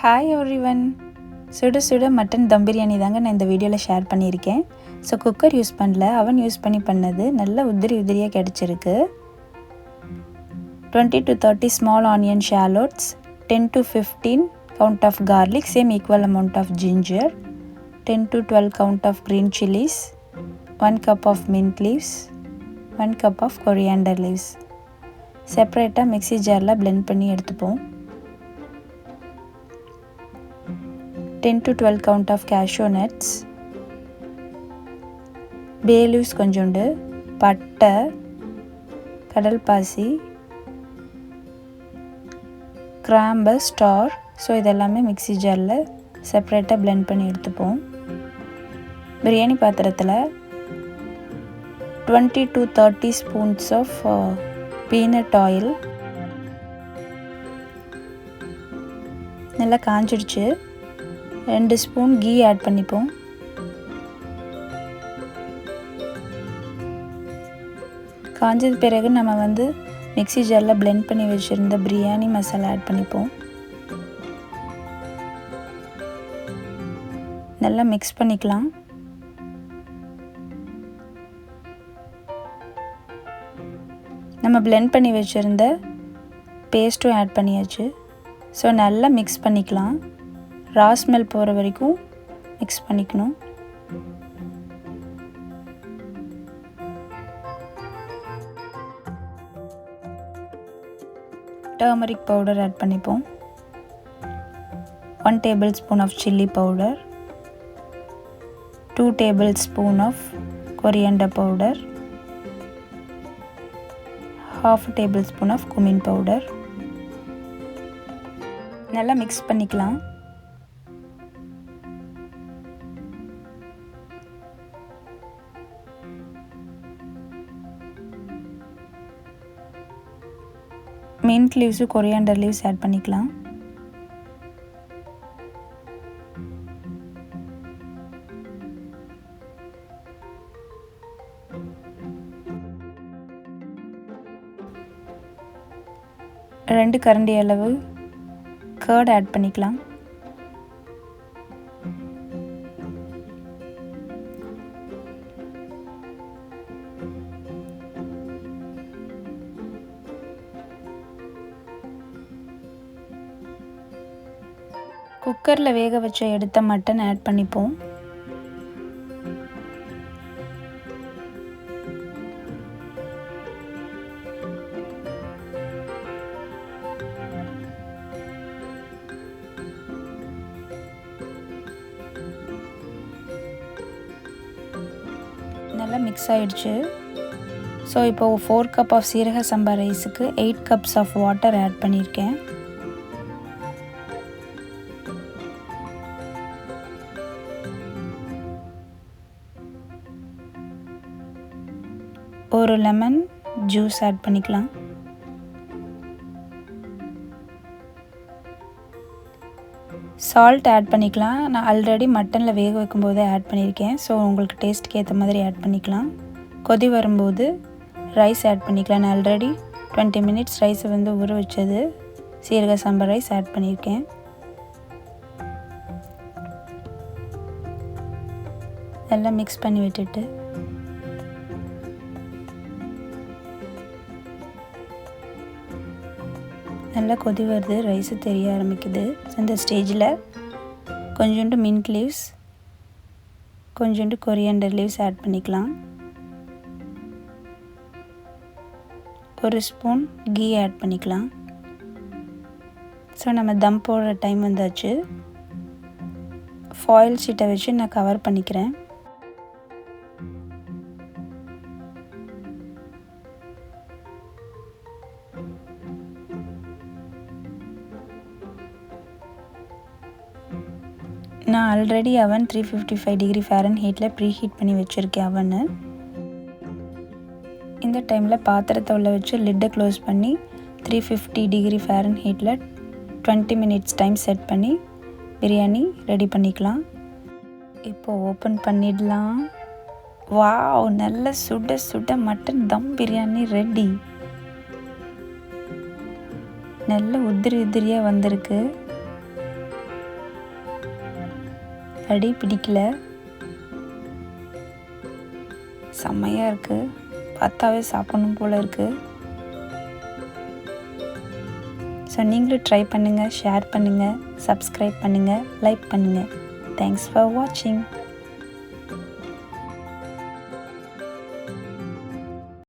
Hi everyone. சுட mutton தம் பிரியாணி தாங்க நான் இந்த வீடியோவில் ஷேர் பண்ணியிருக்கேன். ஸோ குக்கர் யூஸ் பண்ணல, அவன் யூஸ் பண்ணது நல்ல உதிரியாக கிடச்சிருக்கு. 20 to 30 small onion shallots, 10 to 15 count of garlic, same equal amount of ginger, 10 to 12 count of green chillies, 1 cup of mint leaves, 1 cup of coriander leaves. செப்பரேட்டாக mixie ஜாரில் blend பண்ணி எடுத்துப்போம். 10 to 12 count of cashew nuts, bay leaves கொஞ்சோண்டு, பட்டை, kalpaasi, கிராம்பு, star. So இதெல்லாமே mixie ஜாரில் செப்பரேட்டாக blend பண்ணி எடுத்துப்போம். பிரியாணி பாத்திரத்தில் 20 to 30 spoons of peanut oil நல்லா காஞ்சிடுச்சு. 2 ஸ்பூன் கீ ஆட் பண்ணிப்போம். காஞ்சது பிறகு நம்ம மிக்ஸி ஜாரில் blend பண்ணி வச்சுருந்த பிரியாணி மசாலா ஆட் பண்ணிப்போம். நல்லா மிக்ஸ் பண்ணிக்கலாம். நம்ம blend பண்ணி வச்சுருந்த பேஸ்ட்டும் ஆட் பண்ணியாச்சு. ஸோ நல்லா மிக்ஸ் பண்ணிக்கலாம். ரா ஸ்மெல் போகிற வரைக்கும் மிக்ஸ் பண்ணிக்கணும். டர்மரிக் பவுடர் ஆட் பண்ணிப்போம். 1 tablespoon of chilli powder, 2 tablespoon of coriander powder, half a tablespoon of cummin powder. நல்லா மிக்ஸ் பண்ணிக்கலாம். Mint leaves coriander leaves add பண்ணிக்கலாம். ரெண்டு கரண்டி அளவு கர்ட் ஆட் பண்ணிக்கலாம். குக்கரில் வேக வச்ச எடுத்த மட்டன் ஆட் பண்ணிப்போம். நல்லா மிக்ஸ் ஆகிடுச்சு. ஸோ இப்போது 4 cup ஆஃப் சீரக சம்பா ரைஸுக்கு 8 cups ஆஃப் வாட்டர் ஆட் பண்ணியிருக்கேன். ஒரு லெமன் ஜூஸ் ஆட் பண்ணிக்கலாம். சால்ட் ஆட் பண்ணிக்கலாம். நான் ஆல்ரெடி மட்டனில் வேக வைக்கும்போதே ஆட் பண்ணியிருக்கேன். ஸோ உங்களுக்கு டேஸ்ட்டுக்கு ஏற்ற மாதிரி ஆட் பண்ணிக்கலாம். கொதி வரும்போது ரைஸ் ஆட் பண்ணிக்கலாம். நான் ஆல்ரெடி 20 minutes ரைஸை ஊற வச்சது சீரக சம்பா ரைஸ் ஆட் பண்ணியிருக்கேன். நல்லா மிக்ஸ் பண்ணி விட்டுட்டு நல்லா கொதி வருது, ரைஸு தெரிய ஆரம்பிக்குது. இந்த ஸ்டேஜில் கொஞ்சோண்டு மின்ட் லீவ்ஸ், கொஞ்சோண்டு கொரியாண்டர் லீவ்ஸ் ஆட் பண்ணிக்கலாம். ஒரு ஸ்பூன் கீ ஆட் பண்ணிக்கலாம். ஸோ நம்ம தம் போடுற டைம் வந்தாச்சு. ஃபாயில் ஷீட்டை வச்சு நான் கவர் பண்ணிக்கிறேன். நான் ஆல்ரெடி அவன் 355 டிகிரி ஃபாரன்ஹீட்டில் ப்ரீ ஹீட் பண்ணி வச்சுருக்கேன் அவனு. இந்த டைமில் பாத்திரத்தை உள்ள வச்சு லிட்டை க்ளோஸ் பண்ணி 350 டிகிரி ஃபாரன்ஹீட்டில் 20 minutes டைம் செட் பண்ணி பிரியாணி ரெடி பண்ணிக்கலாம். இப்போது ஓப்பன் பண்ணிடலாம். வாவ், நல்ல சுட மட்டன் தம் பிரியாணி ரெடி. நல்ல உதிரியாக வந்திருக்கு. அடி பிடிக்கல. செம்மையாக இருக்குது. பார்த்தாவே சாப்பிடணும் போல் இருக்குது. ஸோ நீங்களும் ட்ரை பண்ணுங்கள், ஷேர் பண்ணுங்கள், சப்ஸ்கிரைப் பண்ணுங்கள், லைக் பண்ணுங்கள். தேங்க்ஸ் ஃபார் வாட்சிங்.